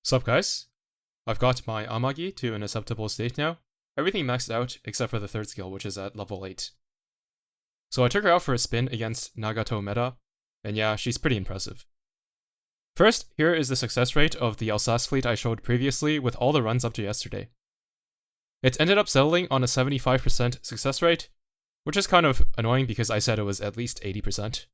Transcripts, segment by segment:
Sup guys? I've got my Amagi to an acceptable state now. Everything maxed out except for the third skill, which is at level 8. So I took her out for a spin against Nagato meta, and yeah, she's pretty impressive. First, here is the success rate of the Alsace fleet I showed previously with all the runs up to yesterday. It ended up settling on a 75% success rate, which is kind of annoying because I said it was at least 80%.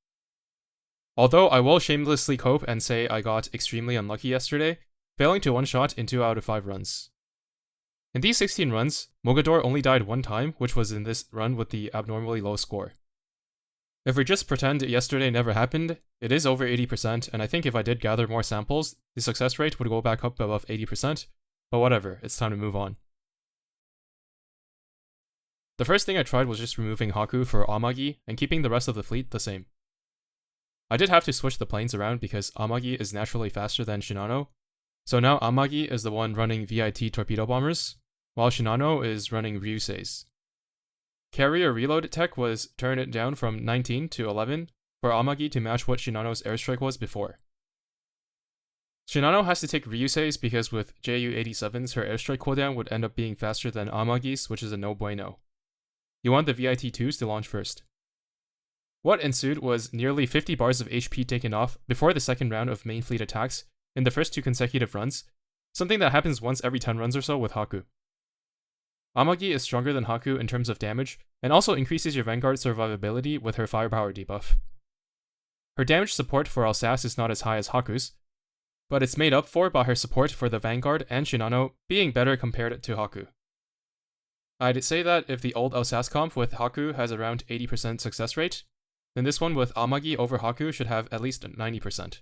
Although I will shamelessly cope and say I got extremely unlucky yesterday, failing to one-shot in 2 out of 5 runs. In these 16 runs, Mogador only died 1 time, which was in this run with the abnormally low score. If we just pretend yesterday never happened, it is over 80%, and I think if I did gather more samples, the success rate would go back up above 80%, but whatever, it's time to move on. The first thing I tried was just removing Haku for Amagi and keeping the rest of the fleet the same. I did have to switch the planes around because Amagi is naturally faster than Shinano, so now Amagi is the one running VIT torpedo bombers, while Shinano is running Ryuseis. Carrier reload tech was turned down from 19 to 11 for Amagi to match what Shinano's airstrike was before. Shinano has to take Ryuseis because with Ju-87s her airstrike cooldown would end up being faster than Amagi's, which is a no bueno. You want the VIT-2s to launch first. What ensued was nearly 50 bars of HP taken off before the second round of main fleet attacks in the first 2 consecutive runs, something that happens once every 10 runs or so with Haku. Amagi is stronger than Haku in terms of damage, and also increases your Vanguard survivability with her firepower debuff. Her damage support for Alsace is not as high as Haku's, but it's made up for by her support for the Vanguard and Shinano being better compared to Haku. I'd say that if the old Alsace comp with Haku has around 80% success rate, then this one with Amagi over Haku should have at least 90%.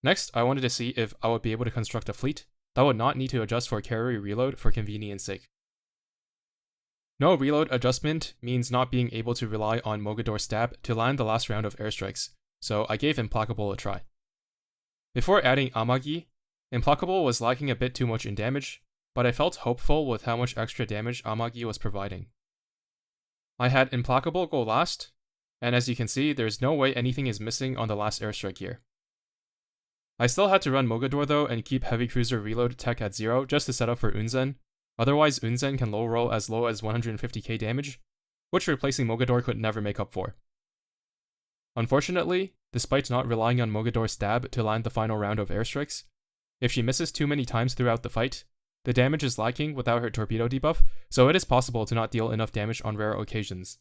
Next, I wanted to see if I would be able to construct a fleet that would not need to adjust for carrier reload for convenience sake. No reload adjustment means not being able to rely on Mogador Stab to land the last round of airstrikes, so I gave Implacable a try. Before adding Amagi, Implacable was lacking a bit too much in damage, but I felt hopeful with how much extra damage Amagi was providing. I had Implacable go last, and as you can see, there's no way anything is missing on the last airstrike here. I still had to run Mogador though and keep heavy cruiser reload tech at 0 just to set up for Unzen, otherwise Unzen can low roll as low as 150k damage, which replacing Mogador could never make up for. Unfortunately, despite not relying on Mogador Stab to land the final round of airstrikes, if she misses too many times throughout the fight, the damage is lacking without her torpedo debuff, so it is possible to not deal enough damage on rare occasions.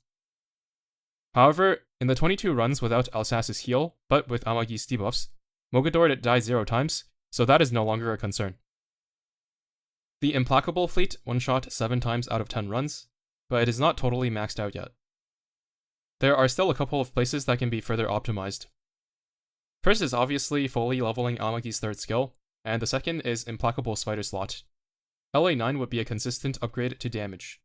However, in the 22 runs without Alsace's heal, but with Amagi's debuffs, Mogador did die 0 times, so that is no longer a concern. The Implacable fleet one-shot 7 times out of 10 runs, but it is not totally maxed out yet. There are still a couple of places that can be further optimized. First is obviously fully leveling Amagi's third skill, and the second is Implacable Spider Slot. LA9 would be a consistent upgrade to damage.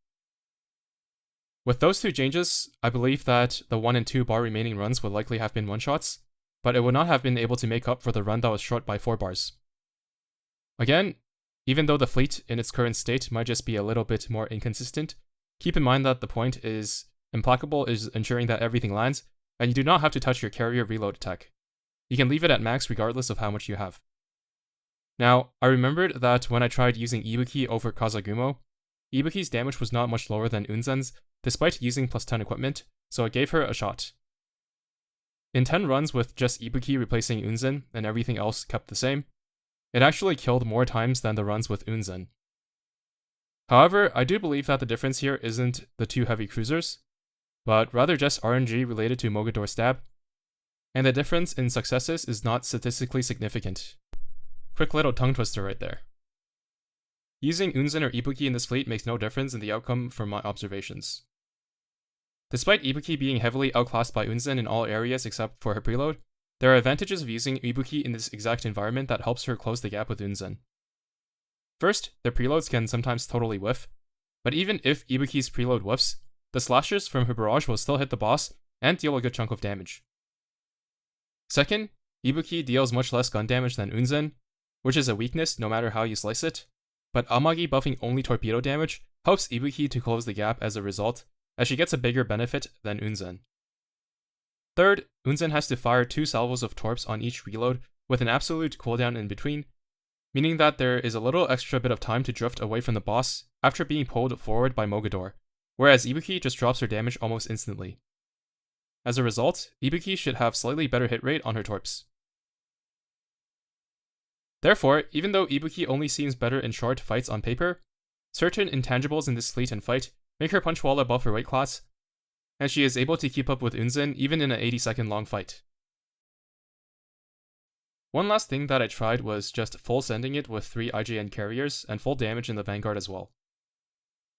With those 2 changes, I believe that the 1 and 2 bar remaining runs would likely have been one-shots, but it would not have been able to make up for the run that was short by 4 bars. Again, even though the fleet in its current state might just be a little bit more inconsistent, keep in mind that the point is Implacable is ensuring that everything lands, and you do not have to touch your carrier reload tech. You can leave it at max regardless of how much you have. Now, I remembered that when I tried using Ibuki over Kazagumo, Ibuki's damage was not much lower than Unzen's, despite using plus 10 equipment, so I gave her a shot. In 10 runs with just Ibuki replacing Unzen and everything else kept the same, it actually killed more times than the runs with Unzen. However, I do believe that the difference here isn't the 2 heavy cruisers, but rather just RNG related to Mogador Stab, and the difference in successes is not statistically significant. Quick little tongue twister right there. Using Unzen or Ibuki in this fleet makes no difference in the outcome from my observations. Despite Ibuki being heavily outclassed by Unzen in all areas except for her preload, there are advantages of using Ibuki in this exact environment that helps her close the gap with Unzen. First, their preloads can sometimes totally whiff, but even if Ibuki's preload whiffs, the slashers from her barrage will still hit the boss and deal a good chunk of damage. Second, Ibuki deals much less gun damage than Unzen, which is a weakness no matter how you slice it, but Amagi buffing only torpedo damage helps Ibuki to close the gap as a result, as she gets a bigger benefit than Unzen. Third, Unzen has to fire 2 salvos of torps on each reload with an absolute cooldown in between, meaning that there is a little extra bit of time to drift away from the boss after being pulled forward by Mogador, whereas Ibuki just drops her damage almost instantly. As a result, Ibuki should have slightly better hit rate on her torps. Therefore, even though Ibuki only seems better in short fights on paper, certain intangibles in this fleet and fight make her punch well above her weight class, and she is able to keep up with Unzen even in an 80-second long fight. One last thing that I tried was just full sending it with 3 IJN carriers and full damage in the Vanguard as well.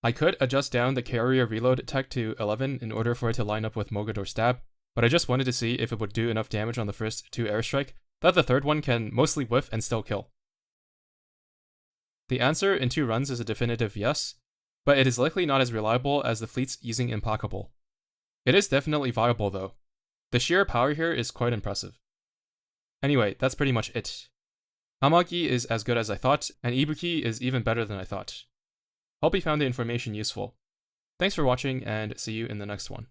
I could adjust down the carrier reload tech to 11 in order for it to line up with Mogador's stab, but I just wanted to see if it would do enough damage on the first 2 airstrike that the third one can mostly whiff and still kill. The answer in 2 runs is a definitive yes, but it is likely not as reliable as the fleets using Implacable. It is definitely viable though. The sheer power here is quite impressive. Anyway, that's pretty much it. Amagi is as good as I thought, and Ibuki is even better than I thought. Hope you found the information useful. Thanks for watching, and see you in the next one.